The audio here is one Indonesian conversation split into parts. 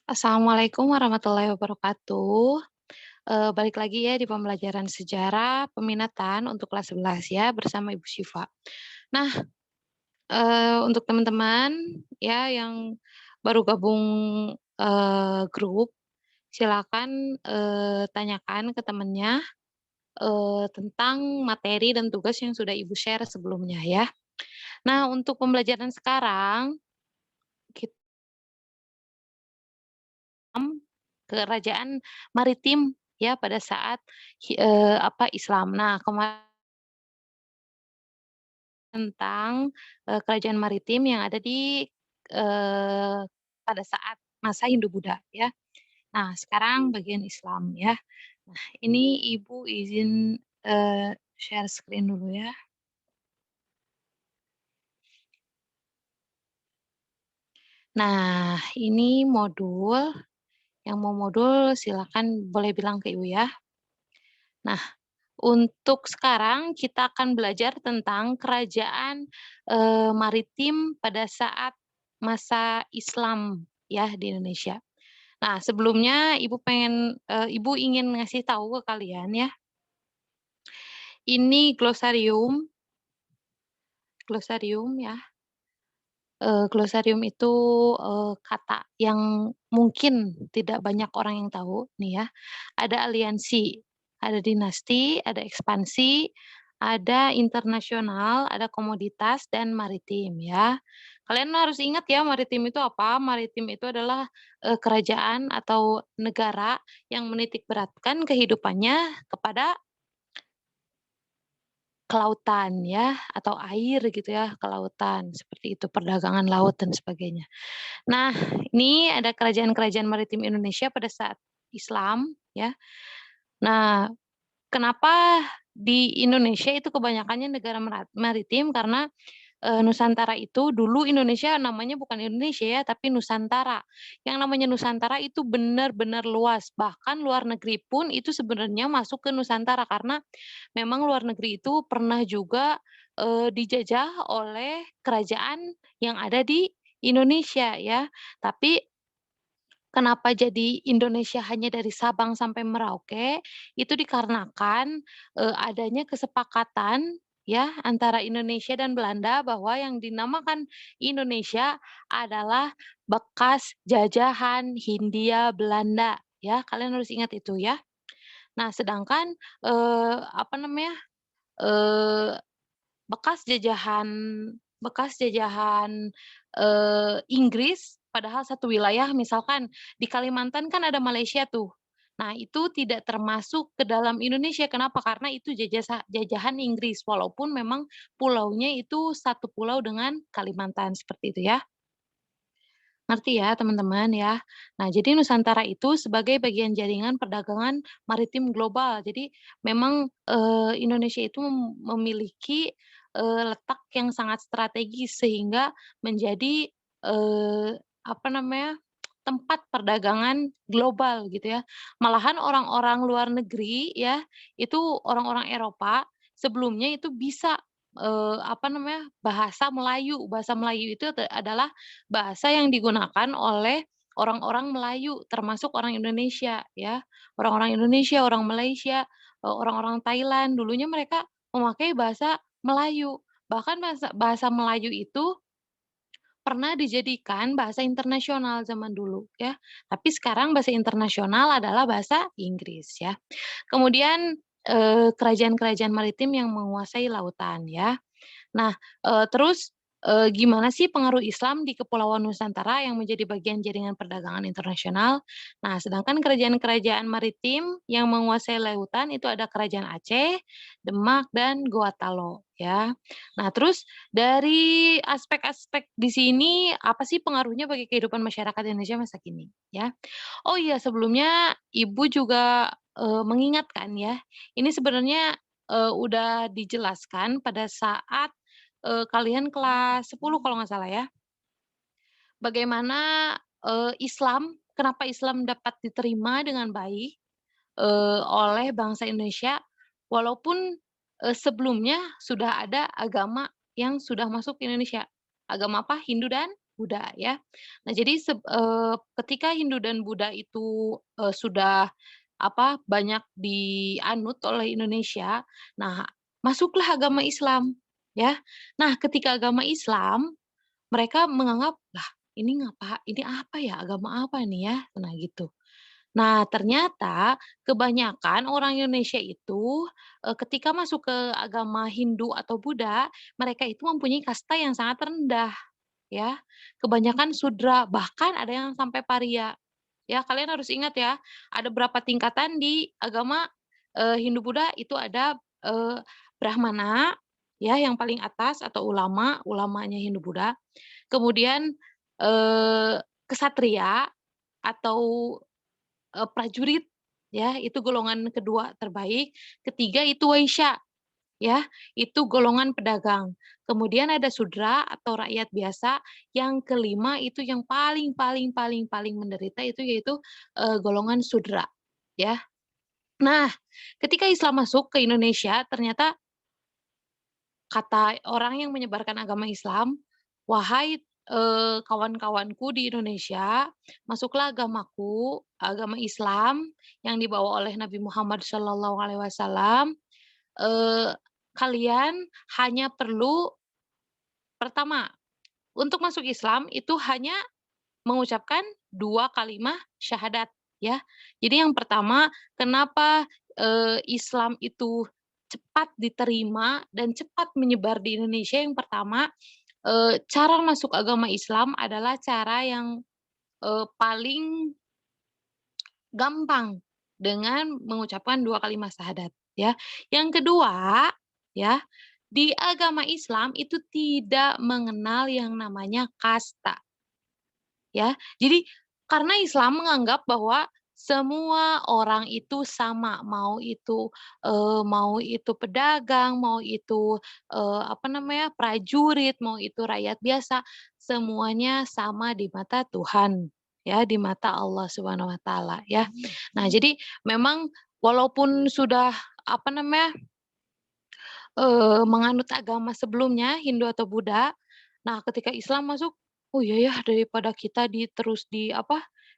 Assalamualaikum warahmatullahi wabarakatuh. Balik lagi ya di pembelajaran sejarah peminatan untuk kelas 11 ya bersama Ibu Syifa. Nah, untuk teman-teman ya yang baru gabung, grup, silakan, tanyakan ke temennya, tentang materi dan tugas yang sudah Ibu share sebelumnya ya. Nah, untuk pembelajaran sekarang, kita kerajaan maritim ya pada saat Islam. Nah, tentang, kerajaan maritim yang ada di, eee, pada saat masa Hindu-Buddha ya. Nah, sekarang bagian Islam ya. Nah, ini Ibu izin, share screen dulu ya. Nah, ini modul, yang mau modul silakan boleh bilang ke Ibu ya. Nah, untuk sekarang kita akan belajar tentang kerajaan, maritim pada saat masa Islam ya di Indonesia. Nah, sebelumnya Ibu ingin ngasih tahu ke kalian ya, ini glosarium ya, glosarium itu, kata yang mungkin tidak banyak orang yang tahu nih ya. Ada aliansi, ada dinasti, ada ekspansi, ada internasional, ada komoditas, dan maritim ya. Kalian harus ingat ya maritim itu apa, maritim itu adalah, kerajaan atau negara yang menitik beratkan kehidupannya kepada kelautan ya, atau air gitu ya, kelautan, seperti itu, perdagangan laut dan sebagainya. Nah, ini ada kerajaan-kerajaan maritim Indonesia pada saat Islam ya. Nah, kenapa di Indonesia itu kebanyakannya negara maritim karena, Nusantara itu dulu Indonesia namanya bukan Indonesia ya, tapi Nusantara. Yang namanya Nusantara itu benar-benar luas, bahkan luar negeri pun itu sebenarnya masuk ke Nusantara karena memang luar negeri itu pernah juga, dijajah oleh kerajaan yang ada di Indonesia ya. Tapi kenapa jadi Indonesia hanya dari Sabang sampai Merauke, itu dikarenakan, adanya kesepakatan ya antara Indonesia dan Belanda bahwa yang dinamakan Indonesia adalah bekas jajahan Hindia Belanda ya, kalian harus ingat itu ya. Nah sedangkan, apa namanya, eee bekas jajahan, Inggris, padahal satu wilayah misalkan di Kalimantan kan ada Malaysia tuh. Nah, itu tidak termasuk ke dalam Indonesia, kenapa? Karena itu jajahan Inggris, walaupun memang pulaunya itu satu pulau dengan Kalimantan, seperti itu ya. Ngerti ya teman-teman ya. Nah, jadi Nusantara itu sebagai bagian jaringan perdagangan maritim global. Jadi memang, Indonesia itu memiliki, letak yang sangat strategis sehingga menjadi, apa namanya, tempat perdagangan global gitu ya. Malahan orang-orang luar negeri ya, itu orang-orang Eropa sebelumnya itu bisa, apa namanya, bahasa Melayu. Bahasa Melayu itu adalah bahasa yang digunakan oleh orang-orang Melayu, termasuk orang Indonesia ya. Orang-orang Indonesia, orang Malaysia, orang-orang Thailand, dulunya mereka memakai bahasa Melayu. Bahkan bahasa bahasa Melayu itu pernah dijadikan bahasa internasional zaman dulu ya. Tapi sekarang bahasa internasional adalah bahasa Inggris ya. Kemudian, kerajaan-kerajaan maritim yang menguasai lautan ya. Nah, terus, gimana sih pengaruh Islam di Kepulauan Nusantara yang menjadi bagian jaringan perdagangan internasional? Nah, sedangkan kerajaan-kerajaan maritim yang menguasai lautan itu ada Kerajaan Aceh, Demak, dan Goa Talo, ya. Nah, terus dari aspek-aspek di sini, apa sih pengaruhnya bagi kehidupan masyarakat Indonesia masa kini, ya? Oh iya, sebelumnya Ibu juga, mengingatkan ya, ini sebenarnya, udah dijelaskan pada saat, kalian kelas 10 kalau nggak salah ya. Bagaimana, kenapa Islam dapat diterima dengan baik, oleh bangsa Indonesia, walaupun, sebelumnya sudah ada agama yang sudah masuk ke Indonesia. Agama apa? Hindu dan Buddha ya. Nah jadi ketika Hindu dan Buddha itu, sudah banyak dianut oleh Indonesia, nah masuklah agama Islam ya. Nah ketika agama Islam, mereka menganggap, "Lah ini apa ya, agama apa nih ya?" Nah gitu. Nah, ternyata kebanyakan orang Indonesia itu, ketika masuk ke agama Hindu atau Buddha, mereka itu mempunyai kasta yang sangat rendah, ya. Kebanyakan Sudra, bahkan ada yang sampai Paria. Ya, kalian harus ingat ya, ada berapa tingkatan di agama, Hindu Buddha itu ada, Brahmana, ya, yang paling atas atau ulama, ulamanya Hindu Buddha. Kemudian, Ksatria atau prajurit, ya, itu golongan kedua terbaik. Ketiga itu waisya, ya, itu golongan pedagang. Kemudian ada sudra atau rakyat biasa, yang kelima itu yang paling paling paling paling menderita itu yaitu, golongan sudra, ya. Nah, ketika Islam masuk ke Indonesia, ternyata kata orang yang menyebarkan agama Islam, "Wahai, kawan-kawanku di Indonesia, masuklah agamaku, agama Islam yang dibawa oleh Nabi Muhammad SAW. eee, kalian hanya perlu pertama, untuk masuk Islam itu hanya mengucapkan 2 kalimat syahadat, ya. Jadi yang pertama, kenapa, Islam itu cepat diterima dan cepat menyebar di Indonesia, yang pertama, cara masuk agama Islam adalah cara yang, paling gampang dengan mengucapkan 2 kalimat syahadat, ya. Yang kedua, ya, di agama Islam itu tidak mengenal yang namanya kasta. Ya, jadi karena Islam menganggap bahwa semua orang itu sama, mau itu pedagang, mau itu, prajurit, mau itu rakyat biasa, semuanya sama di mata Tuhan, ya, di mata Allah Subhanahu wa taala, ya. Nah, jadi memang walaupun sudah, apa namanya, menganut agama sebelumnya, Hindu atau Buddha. Nah, ketika Islam masuk, oh iya ya daripada kita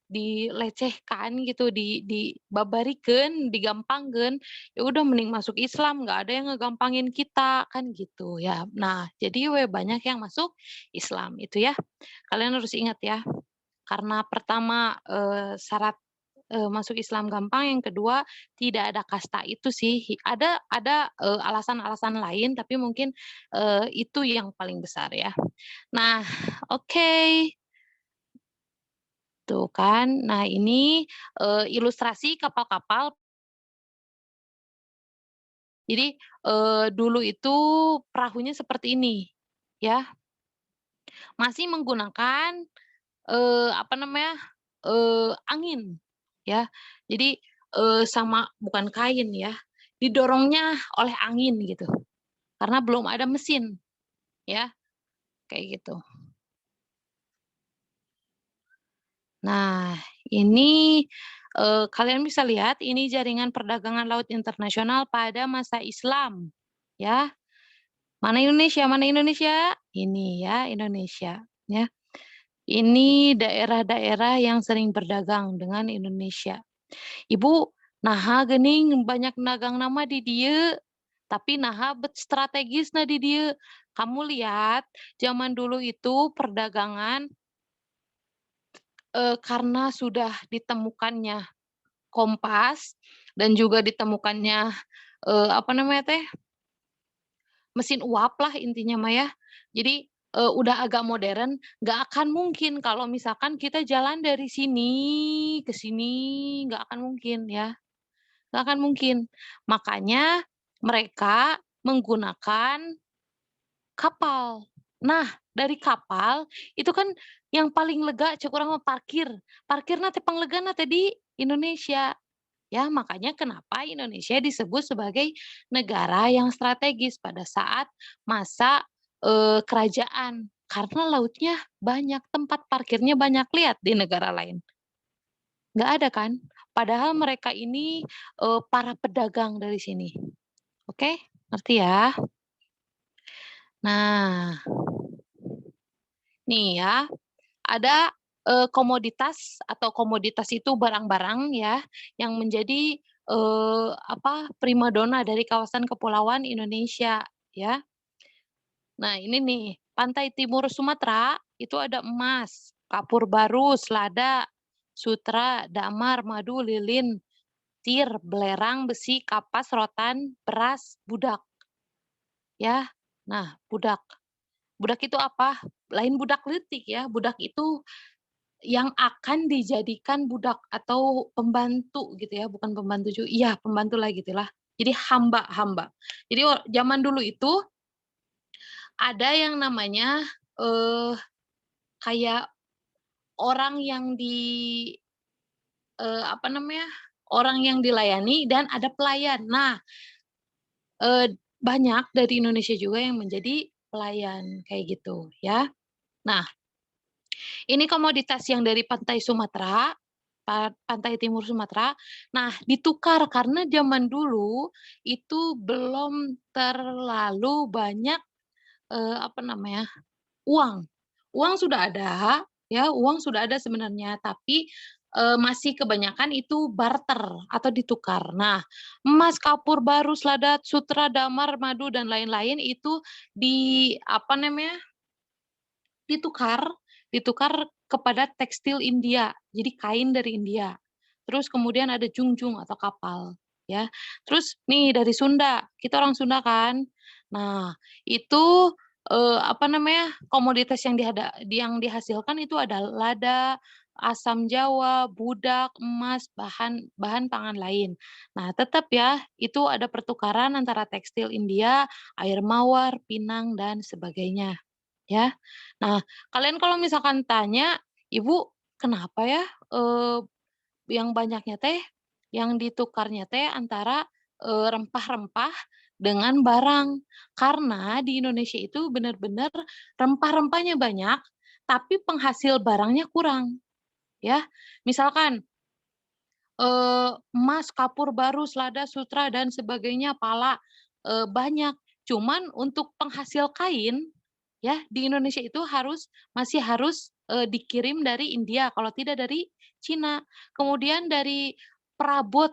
dilecehkan gitu, dibabarikeun, digampangkeun, ya udah mending masuk Islam, nggak ada yang ngegampangin kita, kan gitu ya. Nah, jadi banyak yang masuk Islam itu ya. Kalian harus ingat ya, karena pertama, syarat, masuk Islam gampang, yang kedua tidak ada kasta itu sih. Ada, alasan-alasan lain tapi mungkin, itu yang paling besar ya. Nah, oke, tuh kan. Nah ini, ilustrasi kapal-kapal. Jadi, dulu itu perahunya seperti ini, ya, masih menggunakan angin, ya. Jadi, bukan kain ya, didorongnya oleh angin gitu, karena belum ada mesin, ya, kayak gitu. Nah, ini, kalian bisa lihat ini jaringan perdagangan laut internasional pada masa Islam, ya. Mana Indonesia mana Indonesia? Ini ya, Indonesia, ya. Ini daerah-daerah yang sering berdagang dengan Indonesia. Ibu, naha geuning banyak dagang nama di dieu, tapi naha bet strategisna di dieu. Kamu lihat, zaman dulu itu perdagangan, karena sudah ditemukannya kompas dan juga ditemukannya, mesin uap lah intinya mah ya. Jadi, udah agak modern, nggak akan mungkin kalau misalkan kita jalan dari sini ke sini, nggak akan mungkin ya. Nggak akan mungkin. Makanya mereka menggunakan kapal. Nah, dari kapal itu kan yang paling lega cek urang mah parkir. Parkirna teh panglegana teh di Indonesia. Ya, makanya kenapa Indonesia disebut sebagai negara yang strategis pada saat masa, kerajaan. Karena lautnya banyak, tempat parkirnya banyak. Lihat di negara lain. Nggak ada kan? Padahal mereka ini, para pedagang dari sini. Oke, ngerti ya? Nah, nih ya. ada, komoditas atau komoditas itu barang-barang ya, yang menjadi, primadona dari kawasan kepulauan Indonesia, ya. Nah ini nih, pantai timur Sumatera itu ada emas, kapur baru, selada, sutra, damar, madu, lilin, tir, belerang, besi, kapas, rotan, beras, budak, ya. Nah, budak. Budak itu apa? Lain budak litik ya, budak itu yang akan dijadikan budak atau pembantu gitu ya, bukan pembantu iya pembantu lah gitulah. Jadi hamba-hamba. Jadi zaman dulu itu ada yang namanya, eee, kayak orang yang apa namanya, orang yang dilayani dan ada pelayan. Nah, banyak dari Indonesia juga yang menjadi pelayan, kayak gitu ya. Nah, ini komoditas yang dari pantai Sumatera, pantai timur Sumatera. Nah, ditukar karena zaman dulu itu belum terlalu banyak, apa namanya, uang. Uang sudah ada, ya, uang sudah ada sebenarnya, tapi, masih kebanyakan itu barter atau ditukar. Nah, emas, kapur baru, selada, sutra, damar, madu, dan lain-lain itu apa namanya, ditukar ditukar kepada tekstil India, jadi kain dari India. Terus kemudian ada junjung atau kapal, ya. Terus nih dari Sunda, kita orang Sunda kan. Nah, itu, apa namanya, komoditas yang dihasilkan itu ada lada, asam jawa, budak, emas, bahan bahan pangan lain. Nah, tetap ya, itu ada pertukaran antara tekstil India, air mawar, pinang, dan sebagainya. Ya. Nah, kalian kalau misalkan tanya, "Ibu, kenapa ya, yang banyaknya teh, yang ditukarnya teh antara, rempah-rempah dengan barang?" Karena di Indonesia itu benar-benar rempah-rempahnya banyak, tapi penghasil barangnya kurang, ya. Misalkan, emas, kapur baru, selada, sutra, dan sebagainya, pala, banyak. Cuman untuk penghasil kain, ya, di Indonesia itu masih harus, dikirim dari India, kalau tidak dari Cina. Kemudian dari perabot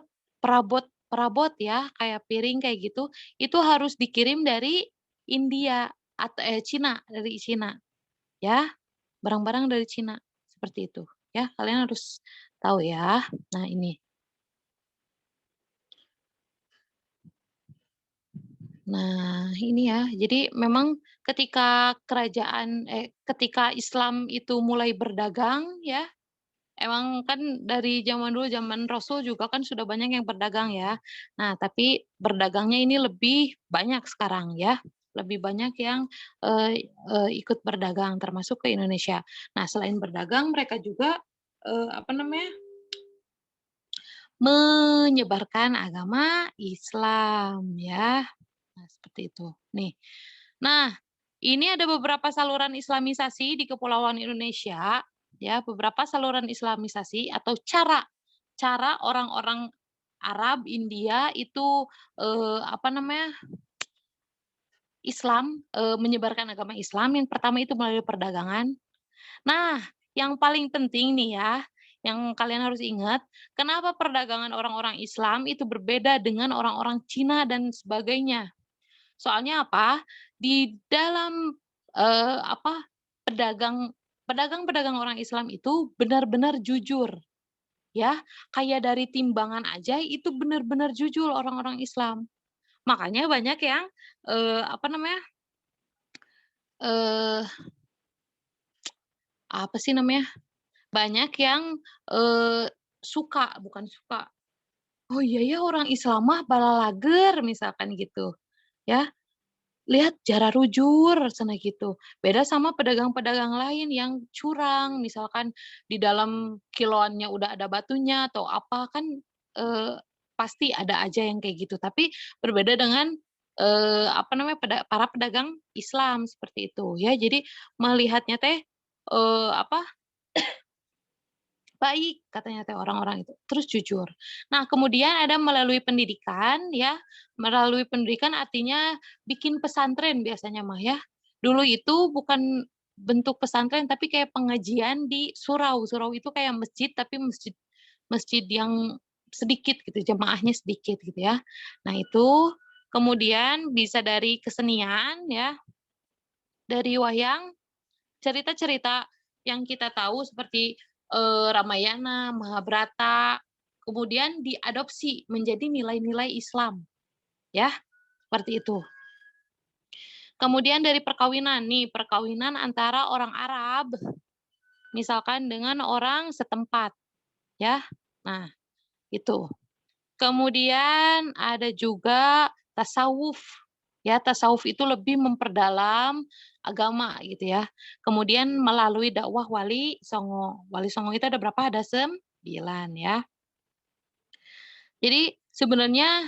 perabot ya, kayak piring kayak gitu, itu harus dikirim dari India Cina, dari Cina, ya, barang-barang dari Cina, seperti itu, ya, kalian harus tahu ya. Nah ini. Nah, ini ya, jadi memang ketika Islam itu mulai berdagang ya, emang kan dari zaman dulu, zaman Rasul juga kan sudah banyak yang berdagang ya. Nah, tapi berdagangnya ini lebih banyak sekarang ya, lebih banyak yang, ikut berdagang termasuk ke Indonesia. Nah, selain berdagang mereka juga, apa namanya, menyebarkan agama Islam ya. Nah, seperti itu. Nih. Nah, ini ada beberapa saluran islamisasi di kepulauan Indonesia, ya, beberapa saluran islamisasi atau cara cara orang-orang Arab, India itu, apa namanya, Islam, menyebarkan agama Islam. Yang pertama itu melalui perdagangan. Nah, yang paling penting nih ya, yang kalian harus ingat, kenapa perdagangan orang-orang Islam itu berbeda dengan orang-orang Cina dan sebagainya. Soalnya apa, di dalam, pedagang pedagang-pedagang orang Islam itu benar-benar jujur, ya. Kayak dari timbangan aja itu benar-benar jujur orang-orang Islam. Makanya banyak yang, apa namanya, eee, apa sih namanya, banyak yang, bukan suka, "Oh iya ya orang Islam mah balalager," misalkan gitu, ya. Lihat jara rujur, cenah gitu. Beda sama pedagang-pedagang lain yang curang, misalkan di dalam kiloannya udah ada batunya atau apa, kan, eee, pasti ada aja yang kayak gitu. Tapi berbeda dengan, apa namanya, para pedagang Islam, seperti itu, ya. Jadi melihatnya teh, apa, baik katanya teh orang-orang itu, terus jujur. Nah, kemudian ada melalui pendidikan ya, melalui pendidikan artinya bikin pesantren biasanya mah ya. Dulu itu bukan bentuk pesantren tapi kayak pengajian di surau. Surau itu kayak masjid tapi masjid masjid yang sedikit gitu, jamaahnya sedikit gitu ya. Nah itu, kemudian bisa dari kesenian ya, dari wayang, cerita-cerita yang kita tahu seperti, Ramayana, Mahabharata, kemudian diadopsi menjadi nilai-nilai Islam ya, seperti itu. Kemudian dari perkawinan nih, perkawinan antara orang Arab, misalkan dengan orang setempat ya. Nah, itu. Kemudian ada juga tasawuf, ya tasawuf itu lebih memperdalam agama gitu ya. Kemudian melalui dakwah wali songo. Wali songo itu ada berapa? Ada 9 ya. Jadi sebenarnya,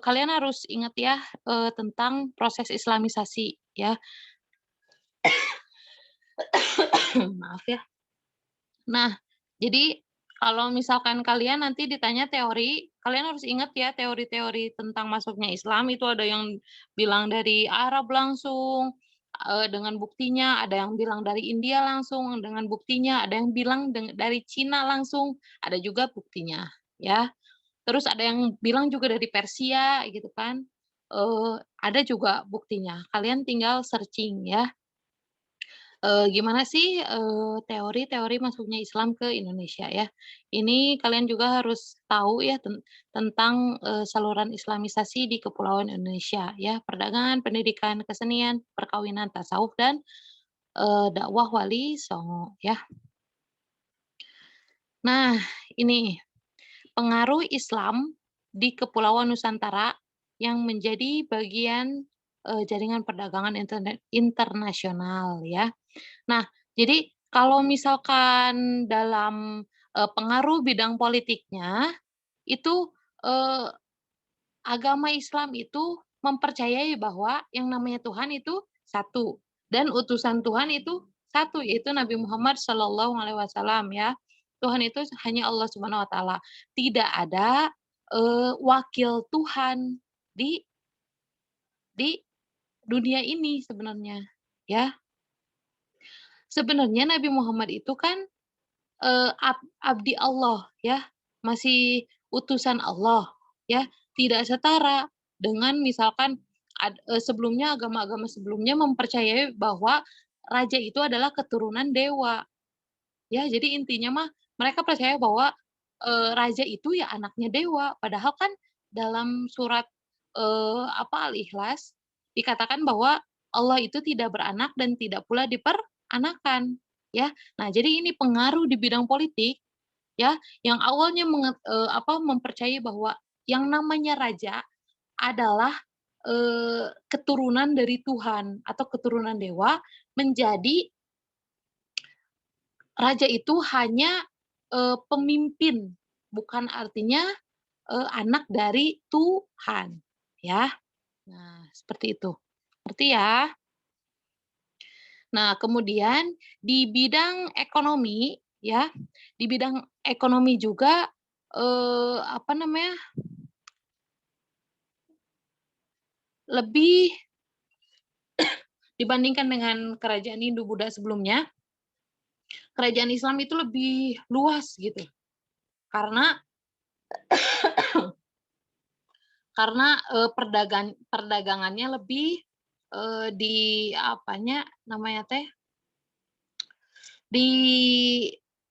kalian harus ingat ya, tentang proses islamisasi ya. Maaf ya. Nah, jadi kalau misalkan kalian nanti ditanya teori, kalian harus ingat ya teori-teori tentang masuknya Islam itu ada yang bilang dari Arab langsung, dengan buktinya, ada yang bilang dari India langsung dengan buktinya, ada yang bilang dari Cina langsung, ada juga buktinya, ya. Terus ada yang bilang juga dari Persia gitu kan, ada juga buktinya. Kalian tinggal searching ya. Gimana sih, teori-teori masuknya Islam ke Indonesia ya. Ini kalian juga harus tahu ya tentang, saluran islamisasi di Kepulauan Indonesia ya, perdagangan, pendidikan, kesenian, perkawinan, tasawuf, dan, dakwah Wali Songo ya. Nah, ini pengaruh Islam di Kepulauan Nusantara yang menjadi bagian, jaringan perdagangan internasional ya. Nah, jadi kalau misalkan dalam, pengaruh bidang politiknya, itu, eee, agama Islam itu mempercayai bahwa yang namanya Tuhan itu satu, dan utusan Tuhan itu satu, yaitu Nabi Muhammad SAW ya. Tuhan itu hanya Allah Subhanahu wa taala. Tidak ada, wakil Tuhan di di dunia ini sebenarnya, ya. Sebenarnya Nabi Muhammad itu kan abdi Allah ya, masih utusan Allah ya, tidak setara dengan misalkan sebelumnya agama-agama sebelumnya mempercayai bahwa raja itu adalah keturunan dewa, ya. Jadi intinya mah mereka percaya bahwa, raja itu ya anaknya dewa, padahal kan dalam surat, Al-Ikhlas dikatakan bahwa Allah itu tidak beranak dan tidak pula diperanakan, ya. Nah, jadi ini pengaruh di bidang politik ya, yang awalnya mempercayai bahwa yang namanya raja adalah, keturunan dari Tuhan atau keturunan dewa, menjadi raja itu hanya, pemimpin, bukan artinya, anak dari Tuhan, ya. Nah, seperti itu. Ngerti ya? Nah, kemudian di bidang ekonomi, ya, di bidang ekonomi juga, apa namanya, lebih dibandingkan dengan kerajaan Hindu-Buddha sebelumnya, kerajaan Islam itu lebih luas gitu. Karena perdagangannya lebih, di apanya namanya teh, di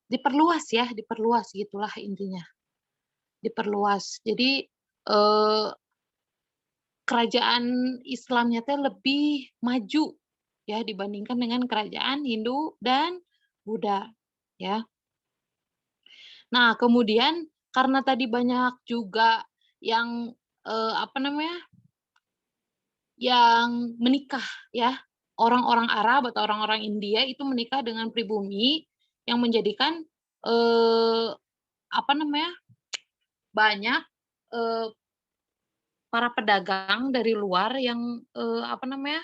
diperluas ya, diperluas gitulah intinya, diperluas. Jadi, eee, kerajaan Islamnya teh lebih maju ya dibandingkan dengan kerajaan Hindu dan Buddha, ya. Nah, kemudian karena tadi banyak juga yang, apa namanya, yang menikah ya, orang-orang Arab atau orang-orang India itu menikah dengan pribumi yang menjadikan, eee, apa namanya, banyak, eee, para pedagang dari luar yang, apa namanya,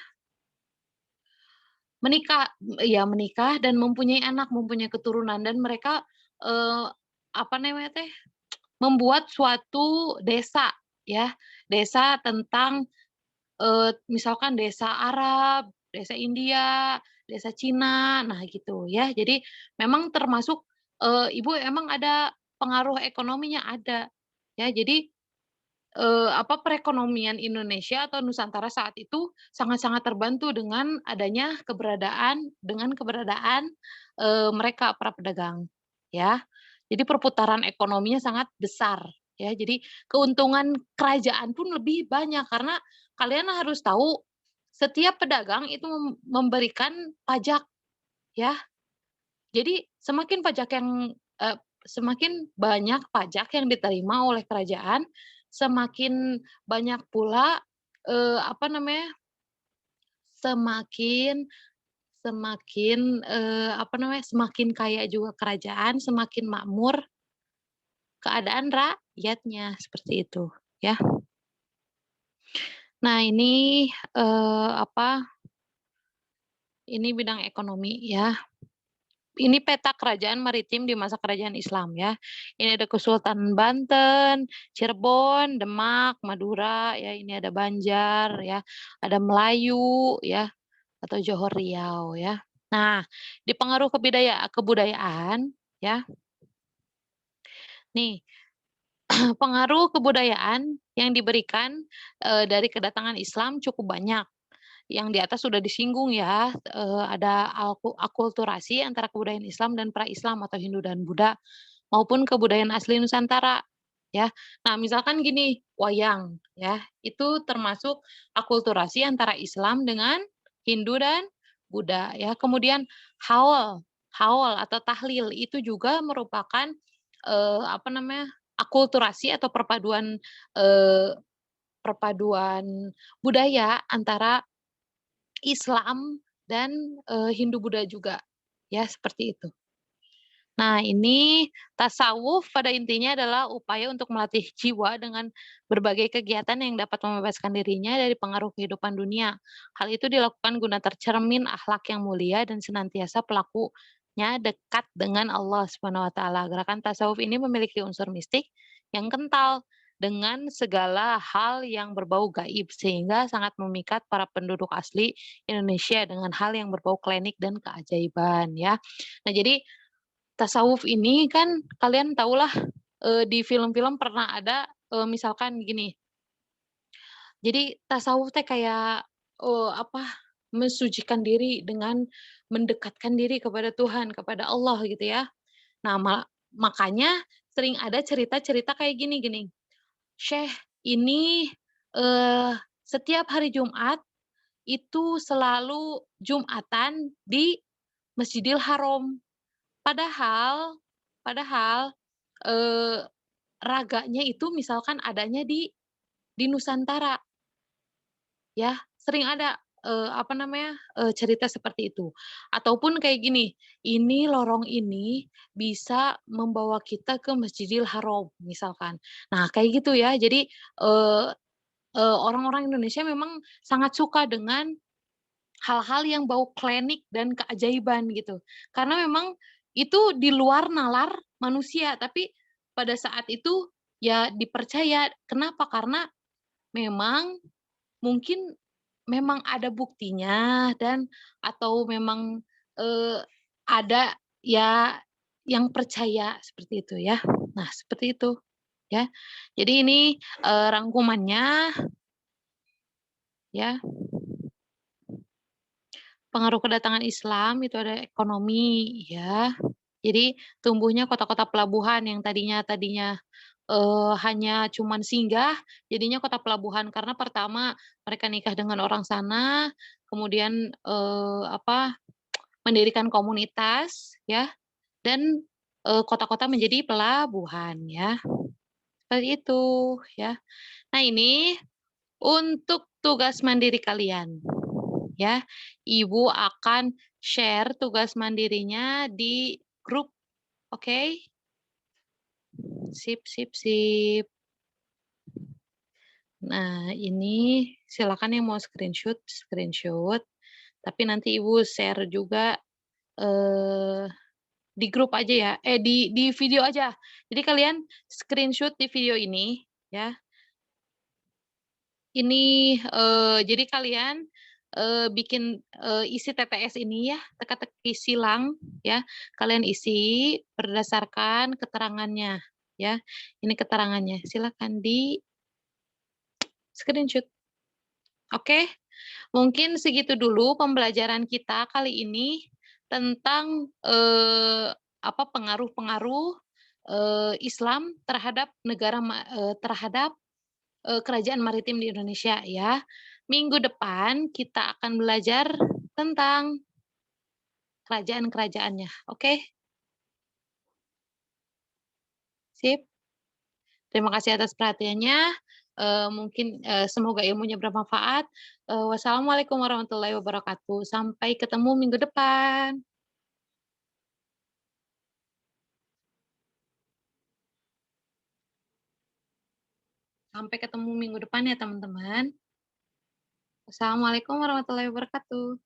menikah ya menikah dan mempunyai anak, mempunyai keturunan dan mereka, eee, apa namanya teh, membuat suatu desa ya, desa tentang, misalkan desa Arab, desa India, desa Cina, nah gitu ya. Jadi memang termasuk, Ibu emang ada pengaruh ekonominya ada, ya. Jadi, perekonomian Indonesia atau Nusantara saat itu sangat-sangat terbantu dengan keberadaan, mereka para pedagang, ya. Jadi perputaran ekonominya sangat besar, ya. Jadi keuntungan kerajaan pun lebih banyak karena kalian harus tahu setiap pedagang itu memberikan pajak, ya. Jadi semakin banyak pajak yang diterima oleh kerajaan, semakin banyak pula, apa namanya, semakin semakin, semakin kaya juga kerajaan, semakin makmur keadaan rakyatnya, seperti itu, ya. Nah ini, ini bidang ekonomi ya. Ini peta kerajaan maritim di masa kerajaan Islam ya. Ini ada Kesultanan Banten, Cirebon, Demak, Madura ya, ini ada Banjar ya, ada Melayu ya, atau Johor Riau ya. Nah, di pengaruh kebudayaan ya, nih pengaruh kebudayaan yang diberikan, dari kedatangan Islam cukup banyak. Yang di atas sudah disinggung ya, ada akulturasi antara kebudayaan Islam dan pra-Islam atau Hindu dan Buddha, maupun kebudayaan asli Nusantara, ya. Nah, misalkan gini, wayang, ya, itu termasuk akulturasi antara Islam dengan Hindu dan Buddha, ya. Kemudian haul haul atau tahlil itu juga merupakan, akulturasi atau eee, perpaduan budaya antara Islam dan, Hindu Buddha juga, ya seperti itu. Nah ini tasawuf pada intinya adalah upaya untuk melatih jiwa dengan berbagai kegiatan yang dapat membebaskan dirinya dari pengaruh kehidupan dunia. Hal itu dilakukan guna tercermin akhlak yang mulia dan senantiasa pelakunya dekat dengan Allah Subhanahu wa taala. Gerakan tasawuf ini memiliki unsur mistik yang kental dengan segala hal yang berbau gaib sehingga sangat memikat para penduduk asli Indonesia dengan hal yang berbau klinik dan keajaiban ya. Nah jadi tasawuf ini kan kalian tahulah, di film-film pernah ada, misalkan gini, jadi tasawuf teh kayak, mensucikan diri dengan mendekatkan diri kepada Tuhan, kepada Allah gitu ya. Nah makanya sering ada cerita-cerita kayak gini gini, "Syekh ini, eee, setiap hari Jumat itu selalu Jumatan di Masjidil Haram." Padahal padahal, eee, raganya itu misalkan adanya di Nusantara, ya, sering ada, cerita seperti itu. Ataupun kayak gini, "Ini lorong ini bisa membawa kita ke Masjidil Haram," misalkan. Nah, kayak gitu ya. Jadi, eee orang-orang Indonesia memang sangat suka dengan hal-hal yang bau klinik dan keajaiban gitu. Karena memang itu di luar nalar manusia, tapi pada saat itu ya dipercaya. Kenapa? Karena memang mungkin memang ada buktinya dan atau memang, eee, ada ya yang percaya seperti itu ya. Nah seperti itu ya. Jadi ini, rangkumannya ya. Pengaruh kedatangan Islam itu ada ekonomi, ya. Jadi tumbuhnya kota-kota pelabuhan yang tadinya tadinya, hanya cuman singgah, jadinya kota pelabuhan. Karena pertama mereka nikah dengan orang sana, kemudian, mendirikan komunitas, ya, dan, kota-kota menjadi pelabuhan, ya. Seperti itu, ya. Nah ini untuk tugas mandiri kalian. Ya, Ibu akan share tugas mandirinya di grup, oke? Sip sip sip. Nah, ini silakan yang mau screenshot, screenshot, tapi nanti Ibu share juga, eee, di grup aja ya, di video aja. Jadi kalian screenshot di video ini, ya. Ini, jadi kalian bikin, isi TTS ini ya, teka-teki silang ya, kalian isi berdasarkan keterangannya ya. Ini keterangannya, silakan di-screenshot, oke? Mungkin segitu dulu pembelajaran kita kali ini tentang, pengaruh-pengaruh, Islam terhadap terhadap, kerajaan maritim di Indonesia ya. Minggu depan kita akan belajar tentang kerajaan-kerajaannya, oke? Sip. Terima kasih atas perhatiannya, semoga ilmunya bermanfaat. Wassalamualaikum warahmatullahi wabarakatuh. Sampai ketemu minggu depan. Sampai ketemu minggu depan ya teman-teman. Wassalamualaikum warahmatullahi wabarakatuh.